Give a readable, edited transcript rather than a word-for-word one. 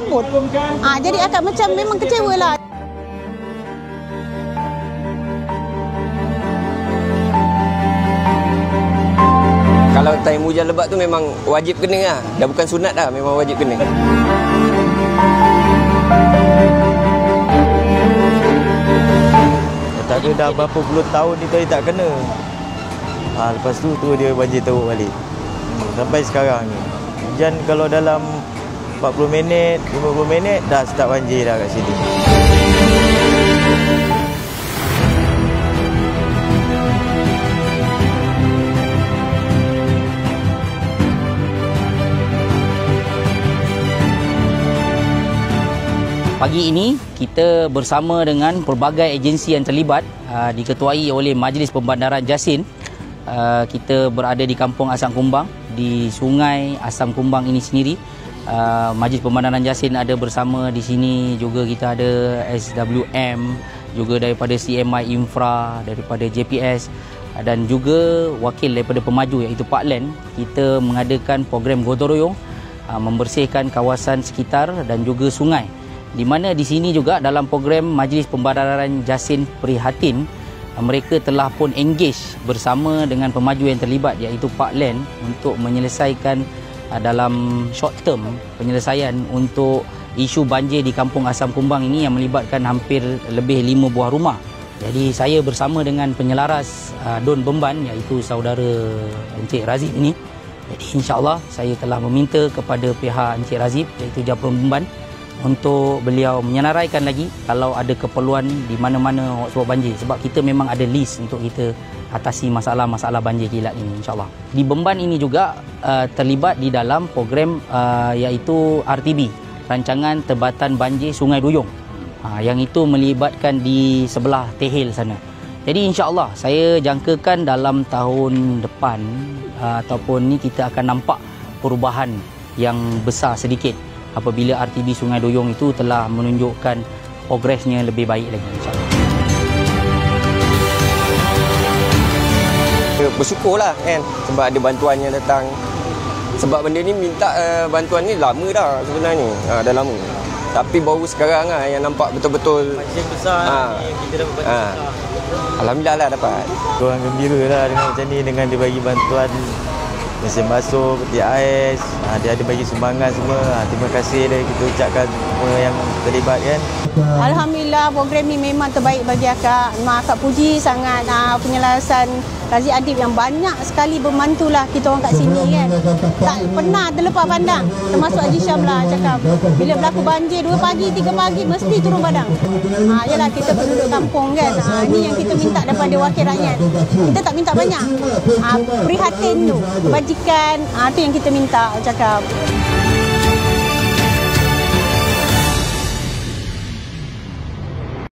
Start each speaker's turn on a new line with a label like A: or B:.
A: tersebut. Jadi akan macam memang kecewa lah.
B: Kalau time hujan lebat tu memang wajib kena lah. Dah bukan sunat dah, memang wajib kena.
C: Tak ada dah berapa puluh tahun dia tak kena. Lepas tu dia banjir teruk balik. Sampai sekarang ni. Hujan kalau dalam 40 minit, 50 minit dah start banjir dah kat sini.
D: Pagi ini kita bersama dengan pelbagai agensi yang terlibat diketuai oleh Majlis Pembandaran Jasin. Kita berada di Kampung Asam Kumbang, di Sungai Asam Kumbang ini sendiri. Majlis Pembandaran Jasin ada bersama di sini, juga kita ada SWM, juga daripada CMI Infra, daripada JPS dan juga wakil daripada pemaju iaitu Pak Len. Kita mengadakan program gotong royong membersihkan kawasan sekitar dan juga sungai. Di mana di sini juga dalam program Majlis Pembandaran Jasin Prihatin, mereka telah pun engage bersama dengan pemaju yang terlibat iaitu Pak Len untuk menyelesaikan dalam short term penyelesaian untuk isu banjir di Kampung Asam Kumbang ini yang melibatkan hampir lebih 5 buah rumah. Jadi saya bersama dengan penyelaras Don Bemban iaitu saudara Encik Razib ini. Jadi insya-Allah saya telah meminta kepada pihak Encik Razib iaitu Japron Bemban untuk beliau menyenaraikan lagi kalau ada keperluan di mana-mana sebab banjir, sebab kita memang ada list untuk kita atasi masalah-masalah banjir kilat ini insya-Allah. Di Bemban ini juga terlibat di dalam program iaitu RTB, Rancangan Tebatan Banjir Sungai Duyung, yang itu melibatkan di sebelah Tehil sana. Jadi insya-Allah saya jangkakan dalam tahun depan ataupun ni kita akan nampak perubahan yang besar sedikit apabila RTB Sungai Duyung itu telah menunjukkan progresnya lebih baik lagi insya-Allah.
B: Bersyukurlah kan sebab ada bantuan yang datang. Sebab benda ni minta bantuan ni lama dah sebenarnya. Dah lama. Tapi baru sekarang yang nampak betul-betul
C: Macam besar ni kita dapat bantuan besar.
B: Alhamdulillah lah dapat.
C: Orang gembira lah dengan macam ni, dengan dia bagi bantuan mesin basuh, peti ais, dia ada bagi sumbangan semua. Terima kasih dia kita ucapkan semua yang terlibat kan.
A: Alhamdulillah program ni memang terbaik bagi akak. Memang akak puji sangat penyelarasan Razif Adib yang banyak sekali membantulah kita orang kat sini kan. Tak pernah terlepas pandang. Termasuk Haji Syam lah cakap. Bila berlaku banjir 2 pagi, 3 pagi mesti turun padang. Yalah kita penduduk kampung kan. Ini yang kita minta daripada wakil rakyat. Kita tak minta banyak. Prihatin tu, kebajikan tu yang kita minta cakap.